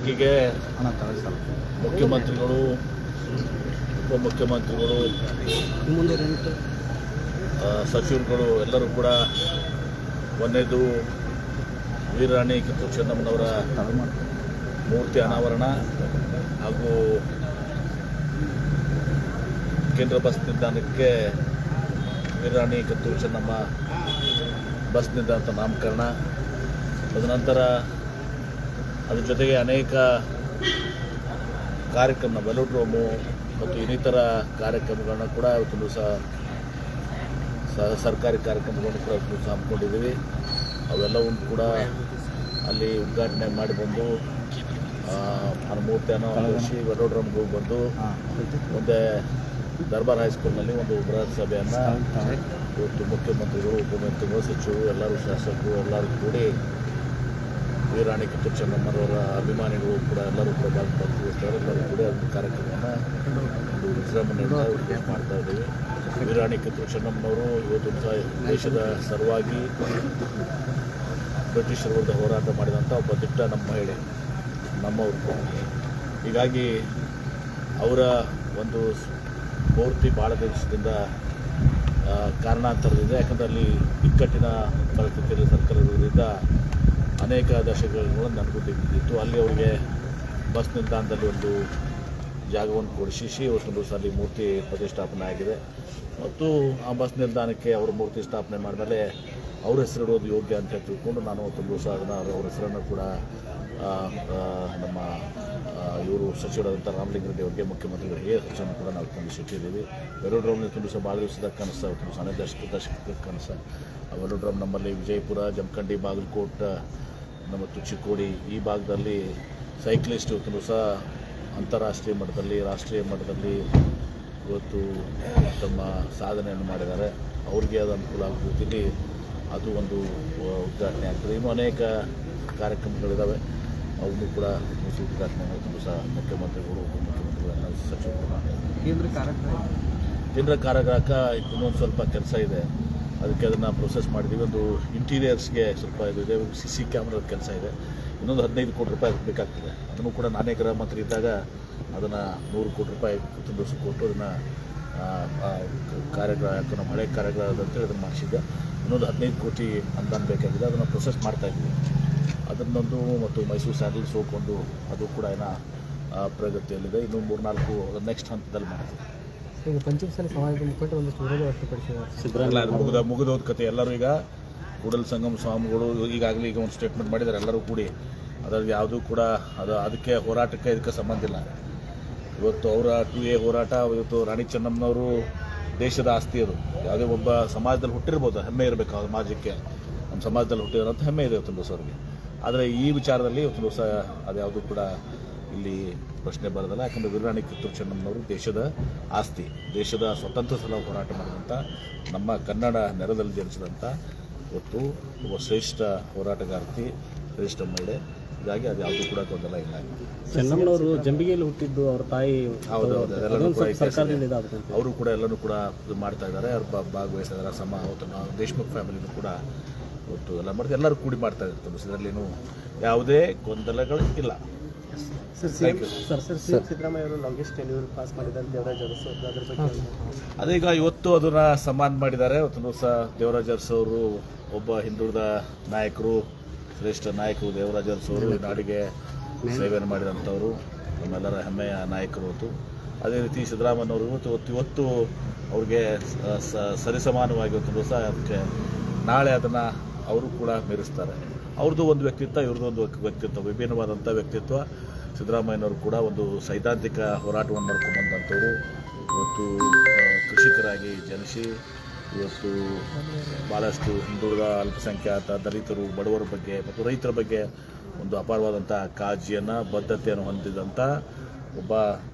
ಹೀಗೆ ಮುಖ್ಯಮಂತ್ರಿಗಳು ಉಪಮುಖ್ಯಮಂತ್ರಿಗಳು ಸಚಿವರುಗಳು ಎಲ್ಲರೂ ಕೂಡ ಒಂದೇದು ವೀರರಾಣಿ ಕಿತ್ತೂರು ಚೆನ್ನಮ್ಮನವರ ಮೂರ್ತಿ ಅನಾವರಣ ಹಾಗೂ ಕೇಂದ್ರ ಬಸ್ ನಿಲ್ದಾಣಕ್ಕೆ ವೀರರಾಣಿ ಕಿತ್ತೂರು ಚೆನ್ನಮ್ಮ ಬಸ್ ನಿಲ್ದಾಣ ನಾಮಕರಣ, ತದನಂತರ ಅದ್ರ ಜೊತೆಗೆ ಅನೇಕ ಕಾರ್ಯಕ್ರಮ ವೆಲೋಡ್ರೋಮು ಮತ್ತು ಇನ್ನಿತರ ಕಾರ್ಯಕ್ರಮಗಳನ್ನ ಕೂಡ ಇವತ್ತು ದಿವಸ ಸರ್ಕಾರಿ ಕಾರ್ಯಕ್ರಮಗಳನ್ನು ಕೂಡ ಇವತ್ತು ದಿವಸ ಹಮ್ಮಿಕೊಂಡಿದ್ದೀವಿ. ಅವೆಲ್ಲವನ್ನು ಕೂಡ ಅಲ್ಲಿ ಉದ್ಘಾಟನೆ ಮಾಡಿ ಬಂದು ಮೂರ್ತಿಯನ್ನು ಅಳವಡಿಸಿ ವೆಲೋಡ್ರೋಮ್ಗೆ ಹೋಗಿ ಬಂದು ಮುಂದೆ ದರ್ಬಾರ್ ಹೈಸ್ಕೂಲ್ನಲ್ಲಿ ಒಂದು ಬೃಹತ್ ಸಭೆಯನ್ನು ಇವತ್ತು ಮುಖ್ಯಮಂತ್ರಿಗಳು, ಉಪಮುಖ್ಯಮಂತ್ರಿಗಳು, ಸಚಿವರು, ಎಲ್ಲರೂ ಶಾಸಕರು ಎಲ್ಲರೂ ಕೂಡಿ ವೀರರಾಣಿ ಕಿತ್ತೂರು ಚೆನ್ನಮ್ಮನವರ ಅಭಿಮಾನಿಗಳು ಕೂಡ ಎಲ್ಲರೂ ಕೂಡ ಭಾಗವಹಿಸ್ತಾರೆ. ಎಲ್ಲರೂ ಕೂಡ ಒಂದು ಕಾರ್ಯಕ್ರಮವನ್ನು ಒಂದು ವಿಜೃಂಭಣೆಯಿಂದ ಮಾಡ್ತಾ ಇದ್ದೀವಿ. ವೀರರಾಣಿ ಕಿತ್ತೂರು ಚೆನ್ನಮ್ಮನವರು ಇವತ್ತು ದೇಶದ ಸಲುವಾಗಿ ಬ್ರಿಟಿಷರ ವಿರುದ್ಧ ಹೋರಾಟ ಮಾಡಿದಂಥ ಒಬ್ಬ ದಿಟ್ಟ ನಮ್ಮ ಮಹಿಳೆ, ನಮ್ಮವರು. ಹೀಗಾಗಿ ಅವರ ಒಂದು ಮೂರ್ತಿ ಭಾಳ ದಿವಸದಿಂದ ಕಾರಣಾಂತರದಿಂದ, ಯಾಕಂದರೆ ಅಲ್ಲಿ ಇಕ್ಕಟ್ಟಿನ ಪರಿಸ್ಥಿತಿಯಲ್ಲಿ ಸರ್ಕಾರದಿಂದ ಅನೇಕ ದಶಕಗಳು ನಡ್ಕೊಂಡಿದ್ದು, ಅಲ್ಲಿ ಅವರಿಗೆ ಬಸ್ ನಿಲ್ದಾಣದಲ್ಲಿ ಒಂದು ಜಾಗವನ್ನು ಕೊಡಿಸಿ ಇವತ್ತು ದಿವಸ ಅಲ್ಲಿ ಮೂರ್ತಿ ಪ್ರತಿಷ್ಠಾಪನೆ ಆಗಿದೆ. ಮತ್ತು ಆ ಬಸ್ ನಿಲ್ದಾಣಕ್ಕೆ ಅವರು ಮೂರ್ತಿ ಸ್ಥಾಪನೆ ಮಾಡಿದ್ಮೇಲೆ ಅವ್ರ ಹೆಸರಿಡೋದು ಯೋಗ್ಯ ಅಂತ ತಿಳ್ಕೊಂಡು ನಾನು ಒಂದು ದಿವಸ ಅದನ್ನು ಅವ್ರ ಹೆಸರನ್ನು ಕೂಡ ನಮ್ಮ ಇವರು ಸಚಿವರಾದಂಥ ರಾಮಲಿಂಗಾರೆಡ್ಡಿ ಅವರಿಗೆ, ಮುಖ್ಯಮಂತ್ರಿಗಳಿಗೆ ಹೆಸರನ್ನು ಕೂಡ ನಾವು ತಂದಿಟ್ಟಿದ್ದೀವಿ. ವೆಲೋಡ್ರೋಮ್ ದಿವಸ ಭಾಳ ದಿವಸದ ಕನಸು, ಅವತ್ತು ದಿವಸ ಅನೇಕ ದಶಕದ ಕನಸು. ಆ ವೆಲೋಡ್ರೋಮ್ ನಮ್ಮಲ್ಲಿ ವಿಜಯಪುರ, ಜಮಖಂಡಿ, ಬಾಗಲಕೋಟೆ ಮತ್ತು ಚಿಕ್ಕೋಡಿ ಈ ಭಾಗದಲ್ಲಿ ಸೈಕ್ಲಿಸ್ಟ್ ಇವತ್ತು ದಿವಸ ಅಂತಾರಾಷ್ಟ್ರೀಯ ಮಟ್ಟದಲ್ಲಿ, ರಾಷ್ಟ್ರೀಯ ಮಟ್ಟದಲ್ಲಿ ಇವತ್ತು ತಮ್ಮ ಸಾಧನೆಯನ್ನು ಮಾಡಿದ್ದಾರೆ. ಅವ್ರಿಗೆ ಅದು ಅನುಕೂಲ ಆಗೋ ರೀತಿಯಲ್ಲಿ ಅದು ಒಂದು ಉದ್ಘಾಟನೆ ಆಗ್ತದೆ. ಇನ್ನೂ ಅನೇಕ ಕಾರ್ಯಕ್ರಮಗಳಿದ್ದಾವೆ, ಅವನ್ನು ಕೂಡ ಉದ್ಘಾಟನೆ ಇವತ್ತು ದಿವಸ ಮುಖ್ಯಮಂತ್ರಿಗಳು, ಉಪಮುಖ್ಯಮಂತ್ರಿಗಳೆಲ್ಲ ಸಚಿವರು ಕೇಂದ್ರ ಕಾರಾಗೃಹಕ್ಕೆ ಇನ್ನೊಂದು ಸ್ವಲ್ಪ ಕೆಲಸ ಇದೆ, ಅದಕ್ಕೆ ಅದನ್ನು ಪ್ರೊಸೆಸ್ ಮಾಡಿದ್ದೀವಿ. ಒಂದು ಇಂಟೀರಿಯರ್ಸ್ಗೆ ಸ್ವಲ್ಪ ಇದು ಇದೆ, CC ಕ್ಯಾಮ್ರಾದ ಕೆಲಸ ಇದೆ, ಇನ್ನೊಂದು 15 ಕೋಟಿ ರೂಪಾಯಿ ಬೇಕಾಗ್ತದೆ. ಅದನ್ನು ಕೂಡ ನಾನೇ ಗೃಹ ಮಂತ್ರಿ ಇದ್ದಾಗ ಅದನ್ನು 100 ಕೋಟಿ ರೂಪಾಯಿ ದಿವಸ ಕೊಟ್ಟು ಅದನ್ನು ಕಾರ್ಯಾಗಾರ, ನಮ್ಮ ಹಳೆ ಕಾರ್ಯಾಗಾರದಂತೇಳಿ ಅದನ್ನು ಮಾಡಿಸಿದ್ದೆ. ಇನ್ನೊಂದು 15 ಕೋಟಿ ಅನುದಾನ ಬೇಕಾಗಿದೆ, ಅದನ್ನು ಪ್ರೊಸೆಸ್ ಮಾಡ್ತಾಯಿದ್ವಿ. ಅದನ್ನೊಂದು ಮತ್ತು ಮೈಸೂರು ಸ್ಯಾಂಡಲ್ ಸೋಕೊಂಡು ಅದು ಕೂಡ ಏನೋ ಪ್ರಗತಿಯಲ್ಲಿದೆ. ಇನ್ನೂ 3-4 ನೆಕ್ಸ್ಟ್ ಹಂತದಲ್ಲಿ ಮಾಡ್ತೀವಿ. ಈಗ ಪಂಚಮಸಾಲಿ ಸಮಾಜದ ಮುಖಂಡ ಒಂದಷ್ಟು ವಿರೋಧ ವ್ಯಕ್ತಪಡಿಸಿದ್ದಾರೆ. ಮುಗಿದೋದ ಕತೆ. ಎಲ್ಲರೂ ಈಗ ಕೂಡಲ ಸಂಗಮ ಸ್ವಾಮಿಗಳು ಈಗಾಗಲೇ ಈಗ ಒಂದು ಸ್ಟೇಟ್ಮೆಂಟ್ ಮಾಡಿದ್ದಾರೆ, ಎಲ್ಲರೂ ಕೂಡಿ. ಅದರಲ್ಲಿ ಯಾವುದೂ ಕೂಡ ಅದಕ್ಕೆ ಹೋರಾಟಕ್ಕೆ ಇದಕ್ಕೆ ಸಂಬಂಧ ಇಲ್ಲ. ಇವತ್ತು ಅವರ 2A ಹೋರಾಟ, ಇವತ್ತು ರಾಣಿ ಚೆನ್ನಮ್ಮನವರು ದೇಶದ ಆಸ್ತಿ. ಅದು ಯಾವುದೇ ಒಬ್ಬ ಸಮಾಜದಲ್ಲಿ ಹುಟ್ಟಿರ್ಬೋದು, ಹೆಮ್ಮೆ ಇರಬೇಕು ಆ ಸಮಾಜಕ್ಕೆ, ನಮ್ಮ ಸಮಾಜದಲ್ಲಿ ಹುಟ್ಟಿರೋಂಥ ಹೆಮ್ಮೆ ಇದೆ ಇವತ್ತು ದಿವಸ ಅವ್ರಿಗೆ. ಆದರೆ ಈ ವಿಚಾರದಲ್ಲಿ ಇವತ್ತು ದಿವಸ ಅದ್ಯಾವುದೂ ಕೂಡ ಇಲ್ಲಿ ಪ್ರಶ್ನೆ ಬರೋದಿಲ್ಲ. ಯಾಕಂದರೆ ವೀರರಾಣಿ ಕಿತ್ತೂರು ಚೆನ್ನಮ್ಮನವರು ದೇಶದ ಆಸ್ತಿ, ದೇಶದ ಸ್ವತಂತ್ರ ಸಲ ಹೋರಾಟ ಮಾಡಿದಂಥ, ನಮ್ಮ ಕನ್ನಡ ನೆಲದಲ್ಲಿ ಜನಿಸಿದಂಥ ಇವತ್ತು ಒಬ್ಬ ಶ್ರೇಷ್ಠ ಹೋರಾಟಗಾರ್ತಿ, ಶ್ರೇಷ್ಠ ಮಹಿಳೆ. ಹೀಗಾಗಿ ಅದು ಯಾವುದೂ ಕೂಡ ಗೊಂದಲ ಇಲ್ಲ. ಚೆನ್ನಮ್ಮನವರು ಜಂಬಿಗೆಯಲ್ಲಿ ಹುಟ್ಟಿದ್ದು ಅವ್ರ ತಾಯಿ. ಹೌದೌದು, ಅವರು ಕೂಡ ಎಲ್ಲನೂ ಕೂಡ ಇದು ಮಾಡ್ತಾ ಇದ್ದಾರೆ, ಅವ್ರು ಭಾಗವಹಿಸ್ತಾ ಇದ್ದಾರೆ. ಅವತ್ತು ನಾವು ದೇಶಮುಖ್ ಫ್ಯಾಮಿಲಿನೂ ಕೂಡ ಇವತ್ತು ಎಲ್ಲ ಮಾಡಿದ್ರೆ ಎಲ್ಲರೂ ಕೂಡಿ ಮಾಡ್ತಾ ಇರ್ತಾರೆ. ಇದರಲ್ಲೇನು ಯಾವುದೇ ಗೊಂದಲಗಳು ಇಲ್ಲ. ಸಿದ್ದರಾಮಯ್ಯ ಅವರು ಲಾಂಗೆಸ್ಟ್ ಟೆನ್ಯೂರ್ ಪಾಸ್ ಮಾಡಿದ್ದಾರೆ ದೇವರಾಜ್ ಅರಸು, ಅದ್ರ ಬಗ್ಗೆ ಅದೀಗ ಇವತ್ತು ಅದನ್ನು ಸನ್ಮಾನ ಮಾಡಿದ್ದಾರೆ. ಇವತ್ತು ದಿವಸ ದೇವರಾಜ್ ಅರಸು ಅವರು ಒಬ್ಬ ಹಿಂದುಳಿದ ನಾಯಕರು, ಶ್ರೇಷ್ಠ ನಾಯಕರು. ದೇವರಾಜ್ ಅರಸು ಅವರು ಈ ನಾಡಿಗೆ ಸೇವೆಯನ್ನು ಮಾಡಿದಂಥವರು, ನಮ್ಮೆಲ್ಲರ ಹೆಮ್ಮೆಯ ನಾಯಕರು. ಹೊತ್ತು ಅದೇ ರೀತಿ ಸಿದ್ದರಾಮಯ್ಯವರು ಇವತ್ತು ಅವ್ರಿಗೆ ಸರಿಸಮಾನವಾಗಿ ಇವತ್ತು ದಿವಸ ಅದಕ್ಕೆ ನಾಳೆ ಅದನ್ನು ಅವರು ಕೂಡ ಮೀರಿಸ್ತಾರೆ. ಅವ್ರದ್ದು ಒಂದು ವ್ಯಕ್ತಿತ್ವ, ಇವ್ರದ್ದು ಒಂದು ವ್ಯಕ್ತಿತ್ವ, ವಿಭಿನ್ನವಾದಂಥ ವ್ಯಕ್ತಿತ್ವ. ಸಿದ್ದರಾಮಯ್ಯನವರು ಕೂಡ ಒಂದು ಸೈದ್ಧಾಂತಿಕ ಹೋರಾಟವನ್ನು ಮಾಡ್ಕೊಂಡ್ಬಂದಂಥವ್ರು. ಇವತ್ತು ಕೃಷಿಕರಾಗಿ ಜನಿಸಿ ಇವತ್ತು ಭಾಳಷ್ಟು ಹಿಂದುಳಿದ, ಅಲ್ಪಸಂಖ್ಯಾತ, ದಲಿತರು, ಬಡವರ ಬಗ್ಗೆ ಮತ್ತು ರೈತರ ಬಗ್ಗೆ ಒಂದು ಅಪಾರವಾದಂಥ ಕಾಳಜಿಯನ್ನು, ಬದ್ಧತೆಯನ್ನು ಹೊಂದಿದಂಥ ಒಬ್ಬ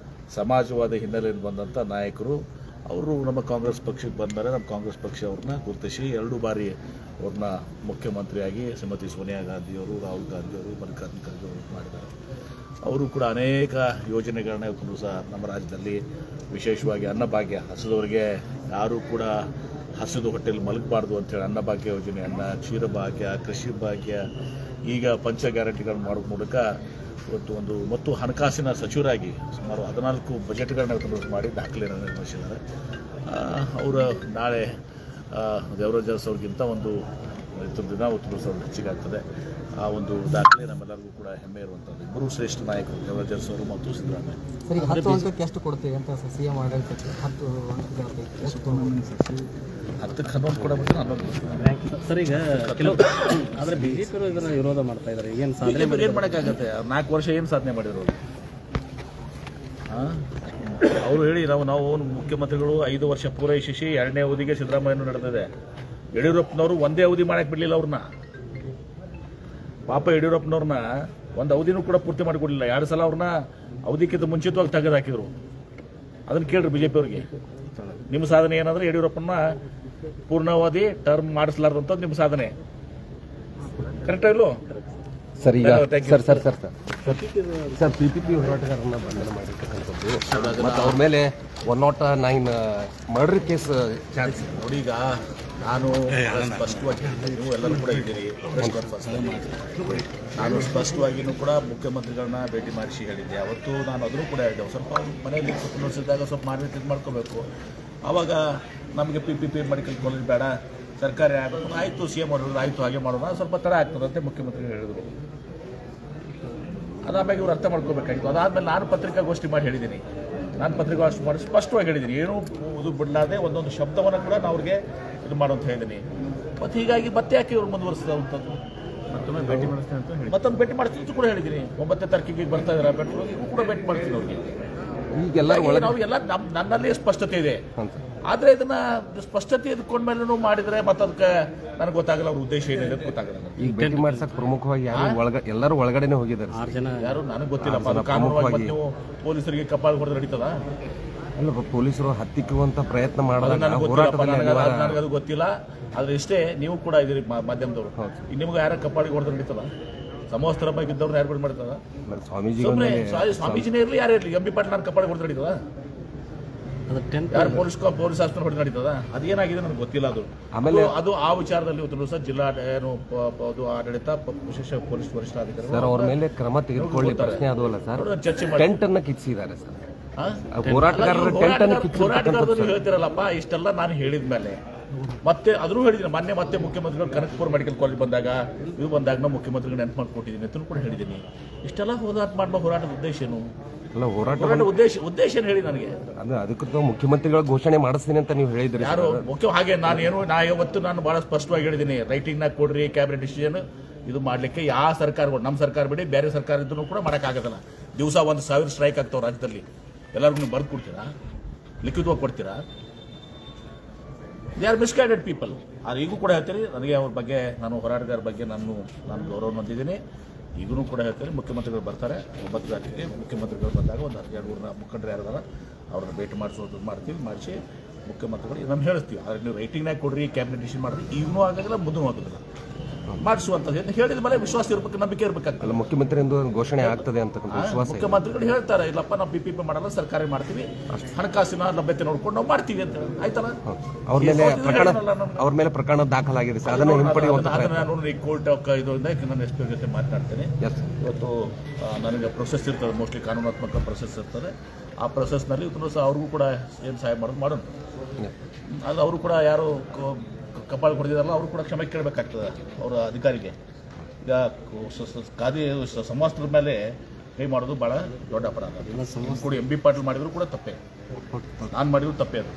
ಸಮಾಜವಾದ ಹಿನ್ನೆಲೆಯಿಂದ ಬಂದಂಥ ನಾಯಕರು. ಅವರು ನಮ್ಮ ಕಾಂಗ್ರೆಸ್ ಪಕ್ಷಕ್ಕೆ ಬಂದರೆ ನಮ್ಮ ಕಾಂಗ್ರೆಸ್ ಪಕ್ಷ ಅವ್ರನ್ನ ಗುರುತಿಸಿ 2 ಬಾರಿ ಅವ್ರನ್ನ ಮುಖ್ಯಮಂತ್ರಿಯಾಗಿ ಶ್ರೀಮತಿ ಸೋನಿಯಾ ಗಾಂಧಿಯವರು, ರಾಹುಲ್ ಗಾಂಧಿಯವರು, ಮಲ್ಲಿಕಾರ್ಜುನ ಖರ್ಗೆ ಅವರು ಮಾಡಿದ್ದಾರೆ. ಅವರು ಕೂಡ ಅನೇಕ ಯೋಜನೆಗಳನ್ನ ಇವತ್ತು ಸಹ ನಮ್ಮ ರಾಜ್ಯದಲ್ಲಿ, ವಿಶೇಷವಾಗಿ ಅನ್ನಭಾಗ್ಯ, ಹಸಿದವರಿಗೆ ಯಾರೂ ಕೂಡ ಹಸಿದು ಹೊಟ್ಟೆಯಲ್ಲಿ ಮಲಗಬಾರ್ದು ಅಂಥೇಳಿ ಅನ್ನಭಾಗ್ಯ ಯೋಜನೆ, ಕ್ಷೀರಭಾಗ್ಯ, ಕೃಷಿ ಭಾಗ್ಯ, ಈಗ ಪಂಚ ಗ್ಯಾರಂಟಿಗಳನ್ನು ಮಾಡೋ ಮೂಲಕ ಇವತ್ತು ಮತ್ತು ಹಣಕಾಸಿನ ಸಚಿವರಾಗಿ ಸುಮಾರು 14 ಬಜೆಟ್ಗಳನ್ನ ಇವತ್ತು ಮಾಡಿ ದಾಖಲೆಯನ್ನು ನಿರ್ವಹಿಸಿದ್ದಾರೆ. ಅವರ ನಾಳೆ ದೇವರಾಜ್ ಅರಸು ಅವ್ರಿಗಿಂತ ಒಂದು ದಿನ ಉತ್ತರಿಸೋ ಹೆಚ್ಚಿಗೆ ಆಗ್ತದೆ. ಆ ಒಂದು ದಾಖಲೆ ನಮ್ಮೆಲ್ಲರಿಗೂ ಕೂಡ ಹೆಮ್ಮೆ ಇರುವಂಥದ್ದು. ಇಬ್ಬರು ಶ್ರೇಷ್ಠ ನಾಯಕರು ದೇವರಾಜ್ ಅರಸು ಅವರು ಮತ್ತು ಸಿದ್ದರಾಮಯ್ಯ. ಸರಿ, 10 ಅಂಕಕ್ಕೆ ಎಷ್ಟು ಕೊಡ್ತೀವಿ ಅಂತ ಸಿಎಂ ಆಡಳಿತಕ್ಕೆ 10 10ಕ್ಕೆ 11 ಕೊಡಬೇಕು, 11 ಸರ್. ಈಗ ಕೆಲವು ಆದರೆ ಬಿಜೆಪಿಯವರು ಇದನ್ನು ವಿರೋಧ ಮಾಡ್ತಾ ಇದ್ದಾರೆ. ಏನು ಸಾಧನೆ ಏನು ಮಾಡೋಕ್ಕಾಗತ್ತೆ? 4 ವರ್ಷ ಏನು ಸಾಧನೆ ಮಾಡಿರೋರು? ಅವರು ಹೇಳಿ ನಾವು ಮುಖ್ಯಮಂತ್ರಿಗಳು 5 ವರ್ಷ ಪೂರೈಸಿ 2ನೇ ಅವಧಿಗೆ ಸಿದ್ದರಾಮಯ್ಯನೂ ನಡೆದಿದೆ. ಯಡಿಯೂರಪ್ಪನವರು ಒಂದೇ ಅವಧಿ ಮಾಡಕ್ಕೆ ಬಿಡಲಿಲ್ಲ ಅವ್ರನ್ನ. ಪಾಪ ಯಡಿಯೂರಪ್ಪನವ್ರನ್ನ ಒಂದು ಅವಧಿನೂ ಕೂಡ ಪೂರ್ತಿ ಮಾಡಿಕೊಡಲಿಲ್ಲ. 2 ಸಲ ಅವ್ರನ್ನ ಅವಧಿಕ್ಕಿಂತ ಮುಂಚಿತವಾಗಿ ತೆಗೆದು ಹಾಕಿದ್ರು. ಅದನ್ನು ಕೇಳ್ರಿ ಬಿಜೆಪಿ ಅವ್ರಿಗೆ. ನಿಮ್ಮ ಸಾಧನೆ ಏನಂದ್ರೆ ಯಡಿಯೂರಪ್ಪನ ಪೂರ್ಣಾವಧಿ ಟರ್ಮ್ ಮಾಡಿಸ್ಲಾರ್ದಂಥದ್ದು ನಿಮ್ಮ ಸಾಧನೆ. ಕರೆಕ್ಟ್ ಇಲ್ಲೋ? ಸರ್, ಈಗ ಸರ್ PPP ಹೋರಾಟಗಾರರನ್ನ ಬಂಧನ ಮಾಡಿರ್ತಕ್ಕಂಥದ್ದು ಮತ್ತು ಅವ್ರ ಮೇಲೆ 109 ಮರ್ಡರ್ ಕೇಸ್ ಚಾರ್ಜ್. ನೋಡಿ, ಈಗ ನಾನು ಸ್ಪಷ್ಟವಾಗಿ ನೀವು ಎಲ್ಲರೂ ಕೂಡ ಇದ್ದೀರಿ. ನಾನು ಸ್ಪಷ್ಟವಾಗಿಯೂ ಕೂಡ ಮುಖ್ಯಮಂತ್ರಿಗಳನ್ನ ಭೇಟಿ ಮಾಡಿಸಿ ಹೇಳಿದ್ದೆ. ಅವತ್ತು ನಾನು ಅದನ್ನು ಕೂಡ ಹೇಳಿದ್ದೆ. ಸ್ವಲ್ಪ ಮನೆಯಲ್ಲಿ ಕುಟುಂಬಿಸಿದಾಗ ಸ್ವಲ್ಪ ಮಾರ್ಕೆಟ್ ಇದು ಮಾಡ್ಕೋಬೇಕು. ಆವಾಗ ನಮಗೆ PPP ಮೆಡಿಕಲ್ ಕಾಲೇಜ್ ಬೇಡ, ಸರ್ಕಾರಿ ಆಗಬೇಕು. ಆಯಿತು, CM ಅವರು ಆಯಿತು, ಹಾಗೆ ಮಾಡೋಣ, ಸ್ವಲ್ಪ ತಡ ಆಗ್ತದಂತೆ ಮುಖ್ಯಮಂತ್ರಿಗಳು ಹೇಳಿದರು. ಅದಾದ್ಮೇಲೆ ಇವ್ರು ಅರ್ಥ ಮಾಡ್ಕೋಬೇಕಾಗಿತ್ತು. ಅದಾದಮೇಲೆ ನಾನು ಪತ್ರಿಕಾಗೋಷ್ಠಿ ಮಾಡಿ ಹೇಳಿದ್ದೀನಿ. ನಾನು ಪತ್ರಿಕಾಗೋಷ್ಠಿ ಮಾಡಿ ಸ್ಪಷ್ಟವಾಗಿ ಹೇಳಿದ್ದೀನಿ. ಏನೂ ಇದು ಬಿಡಲಾದೆ ಒಂದೊಂದು ಶಬ್ದವನ್ನು ಕೂಡ ನಾವು ಅವ್ರಿಗೆ ಇದು ಮಾಡೋ ಅಂತ ಹೇಳಿದ್ದೀನಿ. ಮತ್ತು ಹೀಗಾಗಿ ಮತ್ತೆ ಯಾಕೆ ಇವ್ರು ಮುಂದುವರಿಸಿದಂಥದ್ದು? ಮತ್ತೊಂದು ಭೇಟಿ ಮಾಡ್ತೀನಿ ಅಂತ ಕೂಡ ಹೇಳಿದ್ದೀನಿ. 9ನೇ ತಾರೀಕಿಗೆ ಬರ್ತಾ ಇದ್ದಾರೆ ಬೆಟ್ರೋಲ್, ಇವು ಕೂಡ ಭೇಟಿ ಮಾಡ್ತೀನಿ ಅವ್ರಿಗೆ. ನಾವು ಎಲ್ಲ ನನ್ನಲ್ಲಿ ಸ್ಪಷ್ಟತೆ ಇದೆ. ಆದರೆ ಇದನ್ನ ಸ್ಪಷ್ಟತೆ ಇದ್ಕೊಂಡ್ಮೇಲೆ ಮಾಡಿದ್ರೆ ಮತ್ತೆ ಅದಕ್ಕೆ ನನಗೆ ಗೊತ್ತಾಗಲ್ಲ ಅವ್ರ ಉದ್ದೇಶ ಏನಿದೆ ಅಂತ ಗೊತ್ತಾಗಲ್ಲ. ಈಗ ಭೇಟಿ ಮಾಡ್ಸಕ್ ಪ್ರಮುಖವಾಗಿ ಎಲ್ಲರೂ ಒಳಗಡೆನೆ ಹೋಗಿದ್ದಾರೆ. 6 ಜನ ಯಾರು ನನಗೆ ಗೊತ್ತಿಲ್ಲ. ಕಾನೂನುವಾಗಿ ನೀವು ಪೊಲೀಸರಿಗೆ ಕಪಾಳ ಹೊಡೆದು ನಡೀತದ? ಅಲ್ಲ, ಪೊಲೀಸರು ಹತ್ತಿಕ್ಕುವಂತ ಪ್ರಯತ್ನ ನನಗೆ ಗೊತ್ತಿಲ್ಲ. ಆದ್ರೆ ಇಷ್ಟೇ, ನೀವು ಕೂಡ ಇದ್ದೀರಿ ಮಾಧ್ಯಮದವರು. ನಿಮ್ಗೆ ಯಾರ ಕಪಾಳಿಗೆ ಹೊಡೆದು ನಡೀತದ? ಸಮವಸ್ತ್ರ ಬಗ್ಗೆ ಇದ್ದವ್ರನ್ನ ಯಾರು ಬಿಟ್ಟು ಮಾಡ್ತದ? ಸ್ವಾಮೀಜಿನೇ ಇರಲಿ, ಯಾರೇ ಇರಲಿ, MB ಪಾಟೀಲ್ ನಾನು ಕಪಾಳಿಗೆ ಹೊಡೆದು ನಡೀತದ? ಯಾರು ಪೊಲೀಸ್ ಆಸ್ಪತ್ರೆ ಹೊಡೆದು ನಡೀತದ? ಅದೇನಾಗಿದೆ ನನಗೆ ಗೊತ್ತಿಲ್ಲ. ಅದು ಆಮೇಲೆ ಅದು ಆ ವಿಚಾರದಲ್ಲಿ ಇವತ್ತು ಸಹ ಜಿಲ್ಲಾ ಅದು ಆಡಳಿತ ವಿಶೇಷ ಪೊಲೀಸ್ ವರಿಷ್ಠಾಧಿಕಾರಿ ಸರ್ ಅವ್ರ ಮೇಲೆ ಕ್ರಮ ತೆಗೆದುಕೊಳ್ಳಿ ಪ್ರಶ್ನೆ ಅದು ಅಲ್ಲ ಸರ್. ಚರ್ಚೆ ಟೆಂಟ್ ಅನ್ನ ಕಿಚ್ಚಿದ್ದಾರೆ ಸರ್. ಹೋರಾಟಗಾರರು ಟೆಂಟ್ ಅನ್ನು ಹೋರಾಟಗಾರರು ಹೇಳ್ತಿರಲ್ಲಪ್ಪ. ಇಷ್ಟೆಲ್ಲ ನಾನು ಹೇಳಿದ್ಮೇಲೆ ಮತ್ತೆ ಅದ್ರೂ ಹೇಳಿದ್ದೀನಿ. ಮತ್ತೆ ಮುಖ್ಯಮಂತ್ರಿಗಳು ಕನಕಪುರ ಮೆಡಿಕಲ್ ಕಾಲೇಜ್ ಬಂದಾಗ ಇದು ಬಂದಾಗ ನಾವು ಮುಖ್ಯಮಂತ್ರಿಗಳು ನೆನಪು ಮಾಡಿಕೊಟ್ಟಿದ್ದೀನಿ ಅಂತ ಕೂಡ ಹೇಳಿದ್ದೀನಿ. ಇಷ್ಟೆಲ್ಲ ಹೋರಾಟದ ಉದ್ದೇಶ ಏನು? ಅಲ್ಲ, ಹೋರಾಟ ಉದ್ದೇಶ ಏನು ಹೇಳಿ ನನಗೆ. ಅದಕ್ಕೆ ಮುಖ್ಯಮಂತ್ರಿಗಳ ಘೋಷಣೆ ಮಾಡಿಸ್ತೀನಿ ಅಂತ ನೀವು ಹೇಳಿದ್ರಿ. ಯಾರು ಮುಖ್ಯ ಹಾಗೆ ಇವತ್ತು ನಾನು ಬಹಳ ಸ್ಪಷ್ಟವಾಗಿ ಹೇಳಿದ್ದೀನಿ. ರೈಟಿಂಗ್ನಾಗ ಕೊಡ್ರಿ ಕ್ಯಾಬಿನೆಟ್ ಡಿಸಿಷನ್ ಇದು ಮಾಡ್ಲಿಕ್ಕೆ ಯಾವ ಸರ್ಕಾರಗಳು, ನಮ್ಮ ಸರ್ಕಾರ ಬಿಡಿ ಬೇರೆ ಸರ್ಕಾರ ಇದ್ರೂ ಕೂಡ ಮಾಡೋಕ್ಕಾಗೋದಿಲ್ಲ. ದಿವಸ 1,000 ಸ್ಟ್ರೈಕ್ ಆಗ್ತಾವೆ ರಾಜ್ಯದಲ್ಲಿ. ಎಲ್ಲರಿಗೂ ನೀವು ಬರೆದು ಕೊಡ್ತೀರಾ? ಲಿಖಿತವಾಗಿ ಕೊಡ್ತೀರಾ? They are misguided people. ಆದ್ರೆ ಈಗೂ ಕೂಡ ಹೇಳ್ತೀನಿ, ನನಗೆ ಅವ್ರ ಬಗ್ಗೆ, ನಾನು ಹೋರಾಟಗಾರ ಬಗ್ಗೆ ನಾನು ಗೌರವ ಹೊಂದಿದ್ದೀನಿ. ಈಗೂ ಕೂಡ ಹೇಳ್ತೀನಿ, ಮುಖ್ಯಮಂತ್ರಿಗಳು ಬರ್ತಾರೆ 9 ತಾರೀಕಿಗೆ. ಮುಖ್ಯಮಂತ್ರಿಗಳು ಬಂದಾಗ ಒಂದು 12 ಮುಖಂಡರು ಯಾರಿದಾರ ಅವ್ರನ್ನ ಭೇಟಿ ಮಾಡಿಸಿ ಮುಖ್ಯಮಂತ್ರಿಗಳು ನಮ್ಗೆ ಹೇಳಿಸ್ತೀವಿ. ಆದರೆ ನೀವು ರೈಟಿಂಗ್ನಾಗ ಕೊಡ್ರಿ, ಕ್ಯಾಬಿನೆಟ್ ಡಿಸಿಷನ್ ಮಾಡಿರಿ, ಈಗಲೂ ಆಗೋದಿಲ್ಲ, ಮುಂದೂ ಆಗೋದಿಲ್ಲ. ಮಾಡಿಸುವಂಥದ್ದು ಹೇಳಿದ ಮೇಲೆ ವಿಶ್ವಾಸ ಇರ್ಬೇಕು, ನಂಬಿಕೆ ಇರಬೇಕಾಗ್ತಲ್ಲ. ಮುಖ್ಯಮಂತ್ರಿಯಿಂದ ಘೋಷಣೆ ಆಗ್ತದೆ ಅಂತ ವಿಶ್ವಾಸ. ಮುಖ್ಯಮಂತ್ರಿಗಳು ಹೇಳ್ತಾರೆ, ಇಲ್ಲಪ್ಪ ನಾವು PPP ಮಾಡಲ್ಲ, ಸರ್ಕಾರಿ ಮಾಡ್ತೀವಿ, ಹಣಕಾಸಿನ ಲಭ್ಯತೆ ನೋಡ್ಕೊಂಡು ನಾವು ಮಾಡ್ತೀವಿ ಅಂತ ಆಯ್ತಲ್ಲ. ಅವ್ರ ಮೇಲೆ ಪ್ರಕರಣ ದಾಖಲಾಗಿದೆ ಸರ್. ಅದನ್ನು ಹಿಂಪಡೆಯುವಂತ ನಾನು ಕೋರ್ಟ್ ಇದರಿಂದ ನನ್ನ SP ಜೊತೆ ಮಾತನಾಡ್ತೇನೆ. ಇವತ್ತು ನನಗೆ ಪ್ರೊಸೆಸ್ ಇರ್ತದೆ, ಮೋಸ್ಟ್ಲಿ ಕಾನೂನಾತ್ಮಕ ಪ್ರೊಸೆಸ್ ಇರ್ತದೆ. ಆ ಪ್ರೊಸೆಸ್ನಲ್ಲಿ ಇವತ್ತು ಸಹ ಅವ್ರಿಗೂ ಕೂಡ ಏನು ಸಹಾಯ ಮಾಡೋಣ. ಅದು ಅವರು ಕೂಡ ಯಾರು ಕಪಾಳ ಹೊಡೆದಿದಾರಲ್ಲ ಅವರು ಕೂಡ ಕ್ಷಮೆ ಕೇಳಬೇಕಾಗ್ತದೆ ಅವರ ಅಧಿಕಾರಿಗೆ. ಈಗ ಸಮವಸ್ತ್ರದ ಮೇಲೆ ಕೈ ಮಾಡೋದು ಭಾಳ ದೊಡ್ಡ ಅಪರಾಧ. ಕೂಡ MB ಪಾಟೀಲ್ ಮಾಡಿದ್ರು ಕೂಡ ತಪ್ಪೇ, ನಾನು ಮಾಡಿದ್ರು ತಪ್ಪೇ ಅದು.